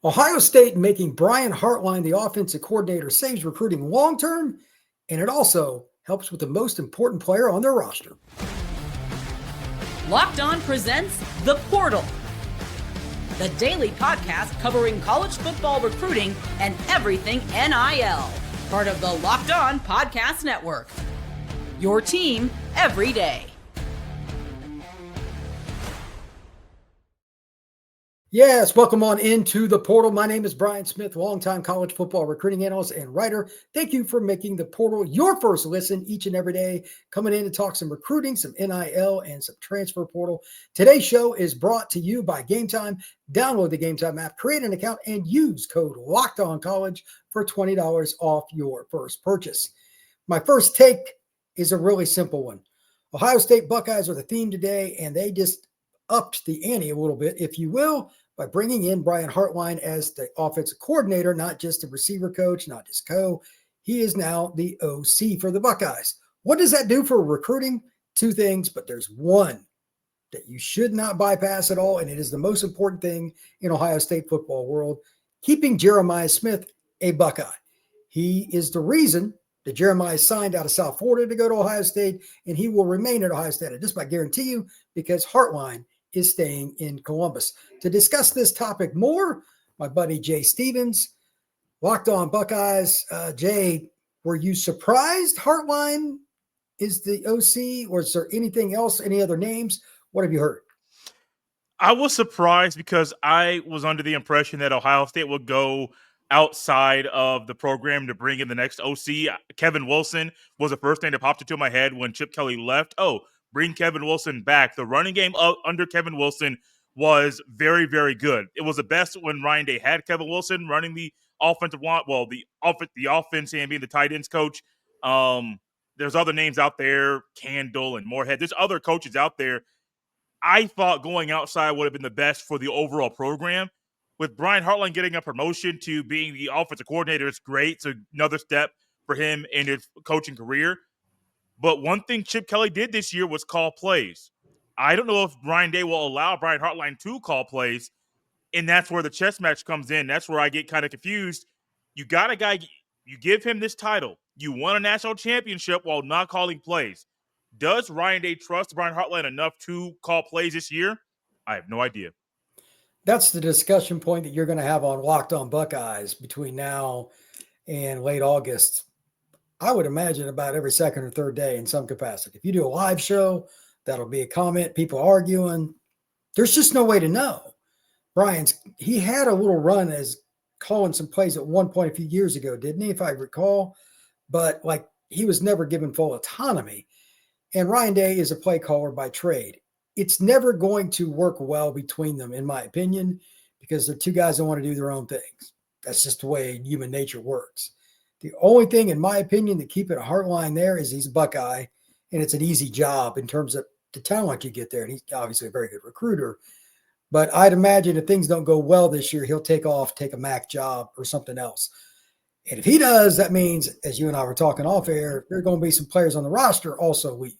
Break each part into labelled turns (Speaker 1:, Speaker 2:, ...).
Speaker 1: Ohio State making Brian Hartline the offensive coordinator saves recruiting long term, and it also helps with the most important player on their roster.
Speaker 2: Locked On presents The Portal, the daily podcast covering college football recruiting and everything NIL. Part of the Locked On Podcast Network. Your team every day.
Speaker 1: Yes, welcome on into the portal. My name is Brian Smith, longtime college football recruiting analyst and writer. Thank you for making the portal your first listen each and every day. Coming in to talk some recruiting, some NIL, and some transfer portal. Today's show is brought to you by Gametime. Download the Gametime app, create an account, and use code LOCKEDONCollege for $20 off your first purchase. My first take is a really simple one. Ohio State Buckeyes are the theme today, and they just upped the ante a little bit, if you will, by bringing in Brian Hartline as the offensive coordinator, not just a receiver coach, not just He is now the OC for the Buckeyes. What does that do for recruiting? Two things, but there's one that you should not bypass at all, and it is the most important thing in Ohio State football world, keeping Jeremiah Smith a Buckeye. He is the reason that Jeremiah signed out of South Florida to go to Ohio State, and he will remain at Ohio State. I just might guarantee you, because Hartline is staying in Columbus. To discuss this topic more, my buddy Jay Stevens, Locked On Buckeyes. Jay, were you surprised Hartline is the OC, or is there anything else, any other names? What have you heard?
Speaker 3: I was surprised because I was under the impression that Ohio State would go outside of the program to bring in the next OC. Kevin Wilson was the first thing that popped into my head when Chip Kelly left. Oh, bring Kevin Wilson back. The running game under Kevin Wilson was very, very good. It was the best when Ryan Day had Kevin Wilson running the offensive line. Well, the offense and being the tight ends coach. There's other names out there, Candle and Moorhead. There's other coaches out there. I thought going outside would have been the best for the overall program. With Brian Hartline getting a promotion to being the offensive coordinator, it's great. It's another step for him in his coaching career. But one thing Chip Kelly did this year was call plays. I don't know if Ryan Day will allow Brian Hartline to call plays, and that's where the chess match comes in. That's where I get kind of confused. You got a guy, you give him this title. You won a national championship while not calling plays. Does Ryan Day trust Brian Hartline enough to call plays this year? I have no idea.
Speaker 1: That's the discussion point that you're going to have on Locked On Buckeyes between now and late August. I would imagine about every second or third day in some capacity. If you do a live show, that'll be a comment, people arguing. There's just no way to know. He had a little run as calling some plays at one point a few years ago, didn't he, if I recall? But he was never given full autonomy. And Ryan Day is a play caller by trade. It's never going to work well between them, in my opinion, because they're two guys that want to do their own things. That's just the way human nature works. The only thing, in my opinion, that keep it a Hartline there is he's a Buckeye, and it's an easy job in terms of the talent you get there. And he's obviously a very good recruiter. But I'd imagine if things don't go well this year, he'll take a MAC job or something else. And if he does, that means, as you and I were talking off air, there are going to be some players on the roster also leave.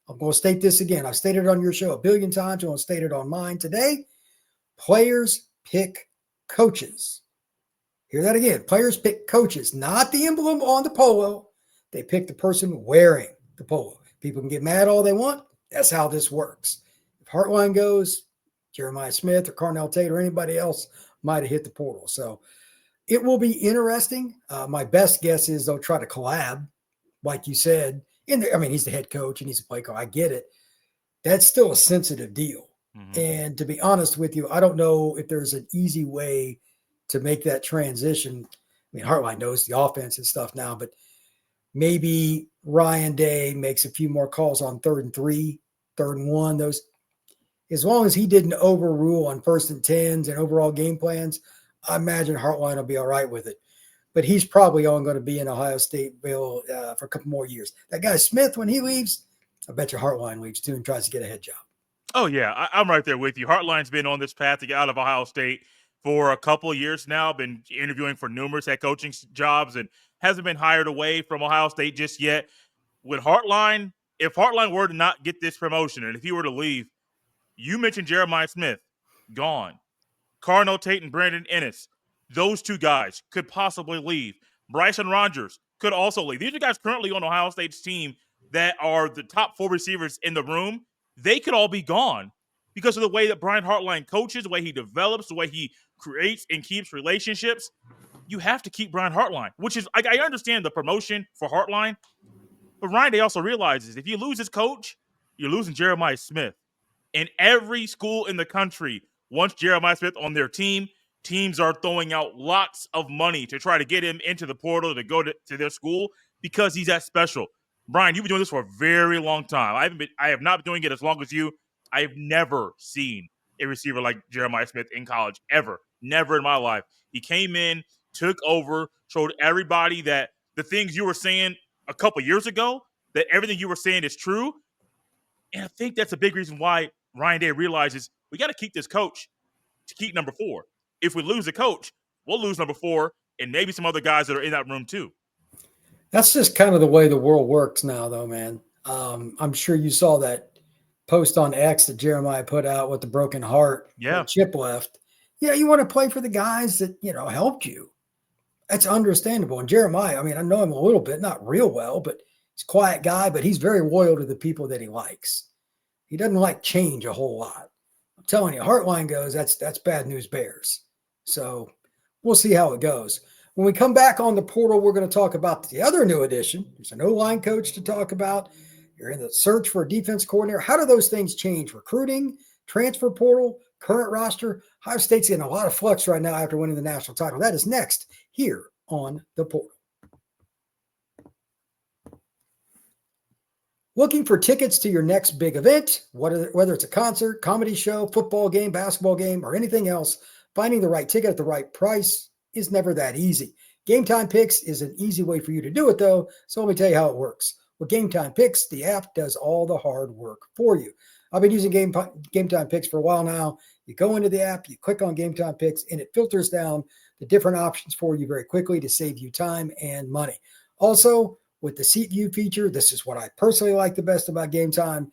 Speaker 1: I'm going to state this again. I've stated it on your show a billion times. I'm going to state it on mine today. Players pick coaches. Hear that again. Players pick coaches, not the emblem on the polo. They pick the person wearing the polo. People can get mad all they want. That's how this works. If Hartline goes, Jeremiah Smith or Carnell Tate or anybody else might have hit the portal. So it will be interesting. My best guess is they'll try to collab, like you said. He's the head coach and he's a play caller. I get it. That's still a sensitive deal. Mm-hmm. And to be honest with you, I don't know if there's an easy way to make that transition. Hartline knows the offense and stuff now, but maybe Ryan Day makes a few more calls on 3rd and 3, 3rd and 1. Those, as long as he didn't overrule on 1st and 10s and overall game plans, I imagine Hartline will be all right with it. But he's probably only going to be in Ohio Stateville for a couple more years. That guy Smith, when he leaves, I bet you Hartline leaves too and tries to get a head job.
Speaker 3: Oh, yeah, I'm right there with you. Hartline's been on this path to get out of Ohio State for a couple of years now, been interviewing for numerous head coaching jobs and hasn't been hired away from Ohio State just yet. With Hartline, if Hartline were to not get this promotion and if he were to leave, you mentioned Jeremiah Smith, gone. Carnell Tate and Brandon Ennis, those two guys could possibly leave. Bryson Rogers could also leave. These are guys currently on Ohio State's team that are the top 4 receivers in the room. They could all be gone because of the way that Brian Hartline coaches, the way he develops, the way he creates and keeps relationships. You have to keep Brian Hartline, which is, I understand the promotion for Hartline, but Ryan Day also realizes if you lose his coach, you're losing Jeremiah Smith. And every school in the country wants Jeremiah Smith on their team. Teams are throwing out lots of money to try to get him into the portal to go to their school because he's that special. Brian, you've been doing this for a very long time. I have not been doing it as long as you. I have never seen a receiver like Jeremiah Smith in college, ever. Never in my life. He came in, took over, showed everybody that the things you were saying a couple years ago, that everything you were saying is true. And I think that's a big reason why Ryan Day realizes we got to keep this coach to keep number 4. If we lose the coach, we'll lose number 4 and maybe some other guys that are in that room too.
Speaker 1: That's just kind of the way the world works now, though, man. I'm sure you saw that post on X that Jeremiah put out with the broken heart.
Speaker 3: Yeah.
Speaker 1: Chip left. Yeah, you want to play for the guys that, helped you. That's understandable. And Jeremiah, I mean, I know him a little bit, not real well, but he's a quiet guy, but he's very loyal to the people that he likes. He doesn't like change a whole lot. I'm telling you, Hartline goes, that's bad news bears. So we'll see how it goes. When we come back on the portal, we're going to talk about the other new addition. There's an O-line coach to talk about. You're in the search for a defense coordinator. How do those things change? Recruiting, transfer portal, current roster. Ohio State's in a lot of flux right now after winning the national title. That is next here on the portal. Looking for tickets to your next big event, whether it's a concert, comedy show, football game, basketball game, or anything else, finding the right ticket at the right price is never that easy. Gametime Picks is an easy way for you to do it, though, so let me tell you how it works. With Gametime Picks, the app does all the hard work for you. I've been using Gametime Picks for a while now. You go into the app, you click on Gametime Picks, and it filters down the different options for you very quickly to save you time and money. Also, with the seat view feature, this is what I personally like the best about Gametime.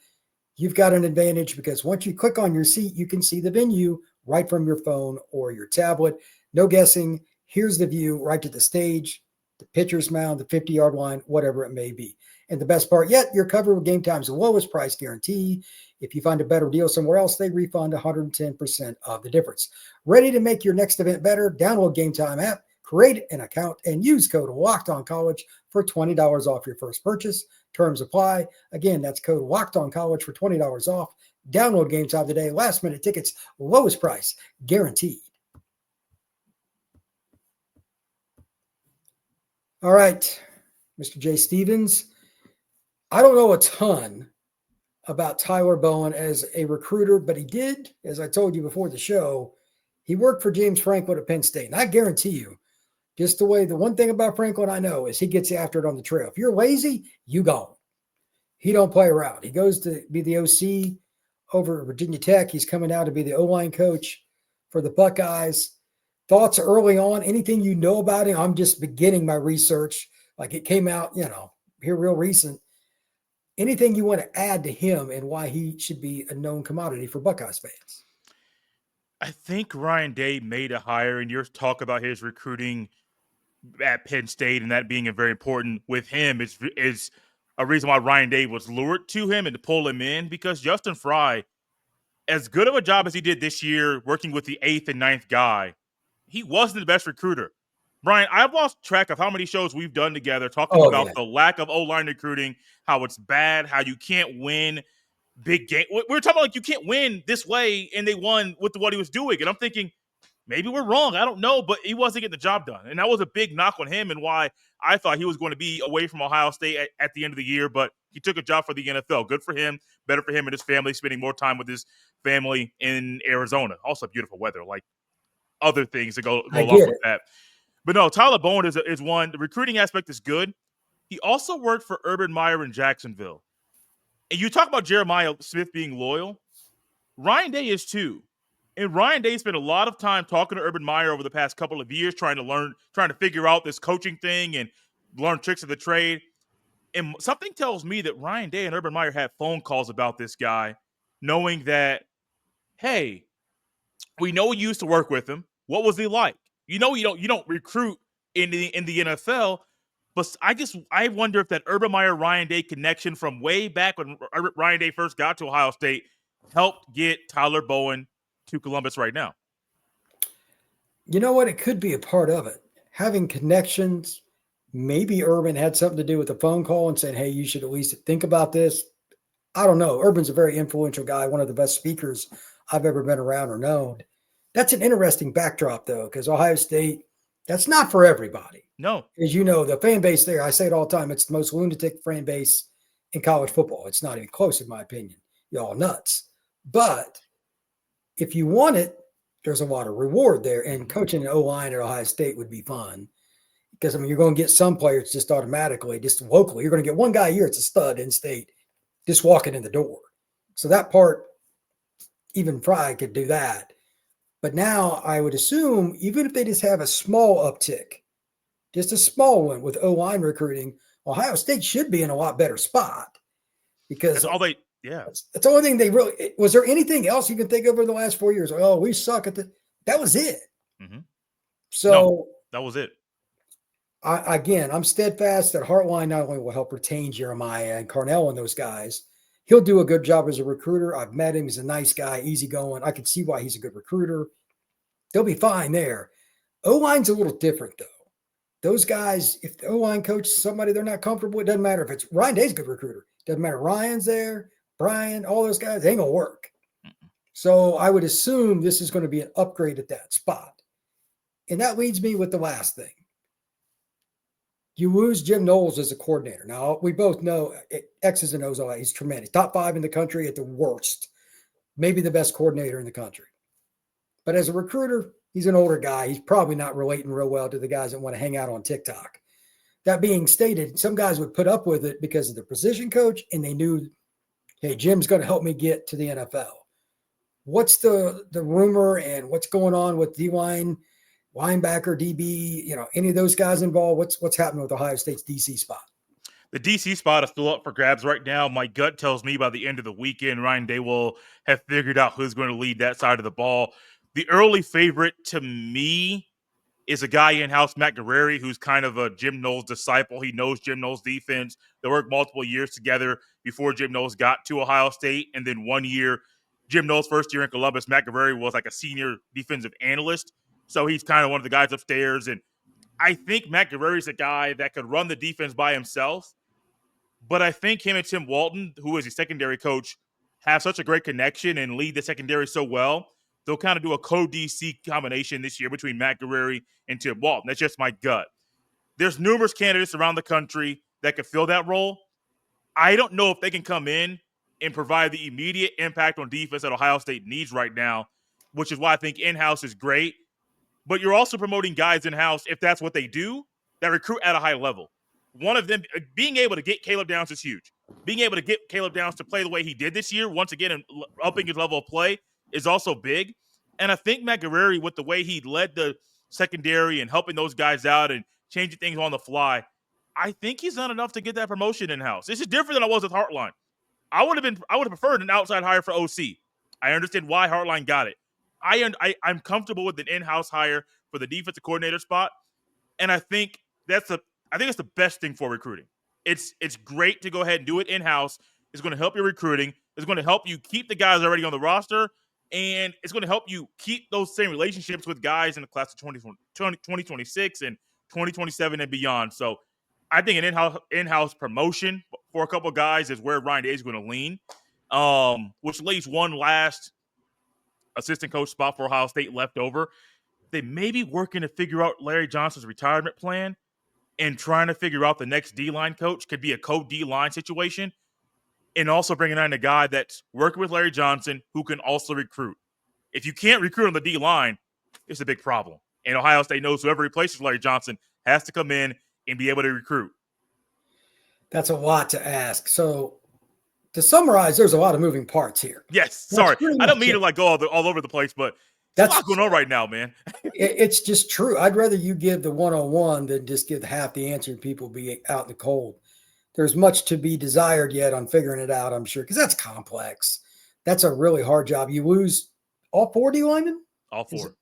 Speaker 1: You've got an advantage because once you click on your seat, you can see the venue right from your phone or your tablet. No guessing. Here's the view right to the stage, the pitcher's mound, the 50-yard line, whatever it may be. And the best part yet, you're covered with Gametime's lowest price guarantee. If you find a better deal somewhere else, they refund 110% of the difference. Ready to make your next event better? Download Gametime app, create an account, and use code LOCKEDONCollege for $20 off your first purchase. Terms apply. Again, that's code LOCKEDONCollege for $20 off. Download Gametime today. Last-minute tickets, lowest price, guaranteed. All right, Mr. Jay Stevens. I don't know a ton about Tyler Bowen as a recruiter, but he did, as I told you before the show, he worked for James Franklin at Penn State. And I guarantee you, just the one thing about Franklin I know is he gets after it on the trail. If you're lazy, you gone. He don't play around. He goes to be the OC over at Virginia Tech. He's coming out to be the O-line coach for the Buckeyes. Thoughts early on, anything you know about him? I'm just beginning my research. Like it came out, here real recent. Anything you want to add to him and why he should be a known commodity for Buckeyes fans?
Speaker 3: I think Ryan Day made a hire, and your talk about his recruiting at Penn State and that being a very important with him is a reason why Ryan Day was lured to him and to pull him in, because Justin Fry, as good of a job as he did this year working with the 8th and 9th guy, he wasn't the best recruiter. Brian, I've lost track of how many shows we've done together talking about the lack of O-line recruiting, how it's bad, how you can't win big game. We were talking about like you can't win this way, and they won with what he was doing. And I'm thinking, maybe we're wrong. I don't know, but he wasn't getting the job done. And that was a big knock on him and why I thought he was going to be away from Ohio State at the end of the year, but he took a job for the NFL. Good for him. Better for him and his family, spending more time with his family in Arizona. Also beautiful weather, like other things that go along with that. But no, Tyler Bowen is one. The recruiting aspect is good. He also worked for Urban Meyer in Jacksonville. And you talk about Jeremiah Smith being loyal. Ryan Day is too. And Ryan Day spent a lot of time talking to Urban Meyer over the past couple of years, trying to figure out this coaching thing and learn tricks of the trade. And something tells me that Ryan Day and Urban Meyer had phone calls about this guy, knowing that, hey, we know you used to work with him. What was he like? You don't recruit in the NFL. But I wonder if that Urban Meyer Ryan Day connection from way back when Ryan Day first got to Ohio State helped get Tyler Bowen to Columbus right now.
Speaker 1: You know what? It could be a part of it. Having connections. Maybe Urban had something to do with the phone call and saying, hey, you should at least think about this. I don't know. Urban's a very influential guy, one of the best speakers I've ever been around or known. That's an interesting backdrop, though, because Ohio State, that's not for everybody.
Speaker 3: No.
Speaker 1: As you know, the fan base there, I say it all the time, it's the most lunatic fan base in college football. It's not even close, in my opinion. You're all nuts. But if you want it, there's a lot of reward there. And coaching an O-line at Ohio State would be fun. Because, I mean, you're going to get some players just automatically, just locally. You're going to get one guy a year, it's a stud in state, just walking in the door. So that part, even Fry could do that. But now I would assume, even if they just have a small uptick, just a small one with O-line recruiting, Ohio State should be in a lot better spot. Because
Speaker 3: that's all they,
Speaker 1: that's the only thing they really, was there anything else you can think of over the last 4 years? Oh, we suck at that was it.
Speaker 3: Mm-hmm.
Speaker 1: So
Speaker 3: no, that was it.
Speaker 1: I'm steadfast that Hartline not only will help retain Jeremiah and Carnell and those guys, he'll do a good job as a recruiter. I've met him. He's a nice guy, easygoing. I can see why he's a good recruiter. They'll be fine there. O-line's a little different, though. Those guys, if the O-line coach is somebody they're not comfortable with, it doesn't matter if it's Ryan Day's a good recruiter. Doesn't matter. Ryan's there, Brian, all those guys, they ain't going to work. So I would assume this is going to be an upgrade at that spot. And that leads me with the last thing. You lose Jim Knowles as a coordinator. Now, we both know X's and O's, he's tremendous. Top 5 in the country at the worst. Maybe the best coordinator in the country. But as a recruiter, he's an older guy. He's probably not relating real well to the guys that want to hang out on TikTok. That being stated, some guys would put up with it because of the position coach, and they knew, hey, Jim's going to help me get to the NFL. What's the rumor and what's going on with D-line, linebacker, DB, any of those guys involved? What's happening with Ohio State's DC spot?
Speaker 3: The DC spot is still up for grabs right now. My gut tells me by the end of the weekend, Ryan Day will have figured out who's going to lead that side of the ball. The early favorite to me is a guy in-house, Matt Guerreri, who's kind of a Jim Knowles disciple. He knows Jim Knowles' defense. They worked multiple years together before Jim Knowles got to Ohio State. And then 1 year, Jim Knowles' first year in Columbus, Matt Guerreri was like a senior defensive analyst. So he's kind of one of the guys upstairs. And I think Matt Guerreri's a guy that could run the defense by himself. But I think him and Tim Walton, who is a secondary coach, have such a great connection and lead the secondary so well. They'll kind of do a co-DC combination this year between Matt Guerreri and Tim Walton. That's just my gut. There's numerous candidates around the country that could fill that role. I don't know if they can come in and provide the immediate impact on defense that Ohio State needs right now, which is why I think in-house is great. But you're also promoting guys in-house, if that's what they do, that recruit at a high level. One of them, being able to get Caleb Downs is huge. Being able to get Caleb Downs to play the way he did this year, once again, and upping his level of play, is also big. And I think Matt Guerreri, with the way he led the secondary and helping those guys out and changing things on the fly, I think he's done enough to get that promotion in-house. This is different than I was with Hartline. I would have preferred an outside hire for OC. I understand why Hartline got it. I'm comfortable with an in-house hire for the defensive coordinator spot, and I think that's the best thing for recruiting. It's great to go ahead and do it in-house. It's going to help your recruiting. It's going to help you keep the guys already on the roster, and it's going to help you keep those same relationships with guys in the class of 2026 and 2027 and beyond. So I think an in-house promotion for a couple of guys is where Ryan Day is going to lean, which leaves one last assistant coach spot for Ohio State left over. They may be working to figure out Larry Johnson's retirement plan, and trying to figure out the next D-line coach. Could be a co-D-line situation, and also bringing in a guy that's working with Larry Johnson who can also recruit. If you can't recruit on the D-line, it's a big problem. And Ohio State knows whoever replaces Larry Johnson has to come in and be able to recruit.
Speaker 1: That's a lot to ask. So to summarize, there's a lot of moving parts here.
Speaker 3: Yes, sorry. I don't mean to go all over the place, but that's a lot going on right now, man.
Speaker 1: It's just true. I'd rather you give the one-on-one than just give half the answer and people be out in the cold. There's much to be desired yet on figuring it out, I'm sure, because that's complex. That's a really hard job. You lose all 4 D linemen?
Speaker 3: All 4.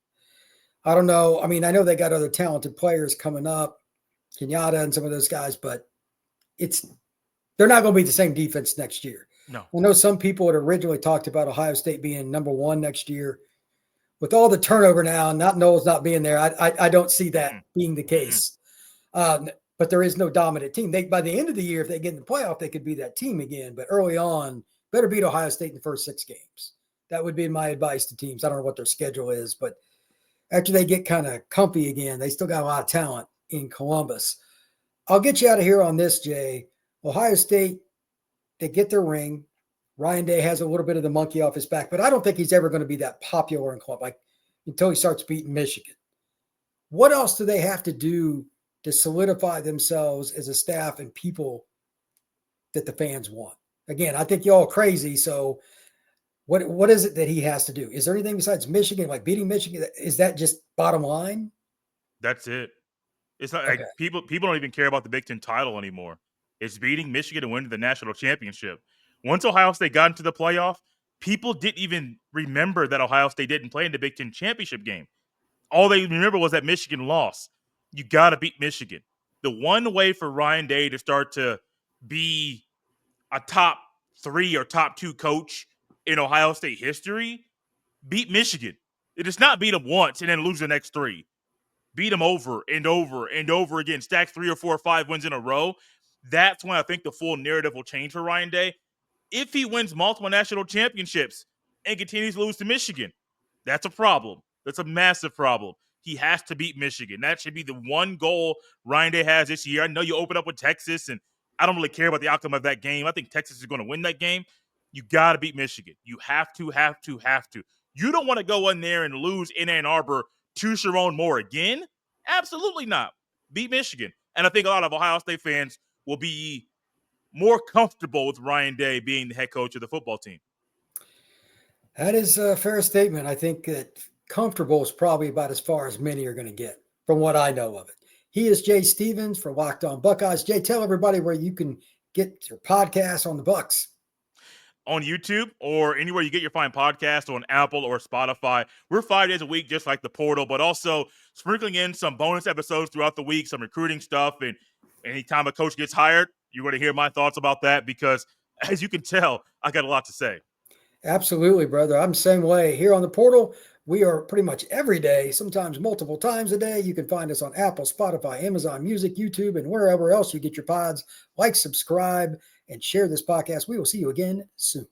Speaker 1: I don't know. I mean, I know they got other talented players coming up, Kenyatta and some of those guys, but they're not going to be the same defense next year.
Speaker 3: No.
Speaker 1: I know some people had originally talked about Ohio State being number 1 next year. With all the turnover now, not Knowles not being there, I don't see that being the case. But there is no dominant team. By the end of the year, if they get in the playoff, they could be that team again. But early on, better beat Ohio State in the first 6 games. That would be my advice to teams. I don't know what their schedule is, but after they get kind of comfy again, they still got a lot of talent in Columbus. I'll get you out of here on this, Jay. Ohio State, they get their ring. Ryan Day has a little bit of the monkey off his back, but I don't think he's ever going to be that popular in Columbus until he starts beating Michigan. What else do they have to do to solidify themselves as a staff and people that the fans want? Again, I think y'all are crazy. So what is it that he has to do? Is there anything besides Michigan, like beating Michigan? Is that just bottom line?
Speaker 3: That's it. It's not
Speaker 1: Okay.
Speaker 3: like people don't even care about the Big Ten title anymore. It's beating Michigan and winning the national championship. Once Ohio State got into the playoff, people didn't even remember that Ohio State didn't play in the Big Ten championship game. All they remember was that Michigan lost. You got to beat Michigan. The one way for Ryan Day to start to be a top 3 or top 2 coach in Ohio State history, beat Michigan. It is not beat them once and then lose the next 3. Beat them over and over and over again. Stack 3 or 4 or 5 wins in a row. That's when I think the full narrative will change for Ryan Day. If he wins multiple national championships and continues to lose to Michigan, that's a problem. That's a massive problem. He has to beat Michigan. That should be the one goal Ryan Day has this year. I know you open up with Texas, and I don't really care about the outcome of that game. I think Texas is going to win that game. You got to beat Michigan. You have to. You don't want to go in there and lose in Ann Arbor to Sharon Moore again? Absolutely not. Beat Michigan. And I think a lot of Ohio State fans will be more comfortable with Ryan Day being the head coach of the football team.
Speaker 1: That is a fair statement. I think that comfortable is probably about as far as many are going to get from what I know of it. He is Jay Stevens for Locked On Buckeyes. Jay, tell everybody where you can get your podcast on the Bucks.
Speaker 3: On YouTube or anywhere you get your fine podcast, on Apple or Spotify. We're 5 days a week, just like the portal, but also sprinkling in some bonus episodes throughout the week, some recruiting stuff. And anytime a coach gets hired, you're going to hear my thoughts about that because, as you can tell, I got a lot to say.
Speaker 1: Absolutely, brother. I'm the same way. Here on the portal, we are pretty much every day, sometimes multiple times a day. You can find us on Apple, Spotify, Amazon Music, YouTube, and wherever else you get your pods. Like, subscribe, and share this podcast. We will see you again soon.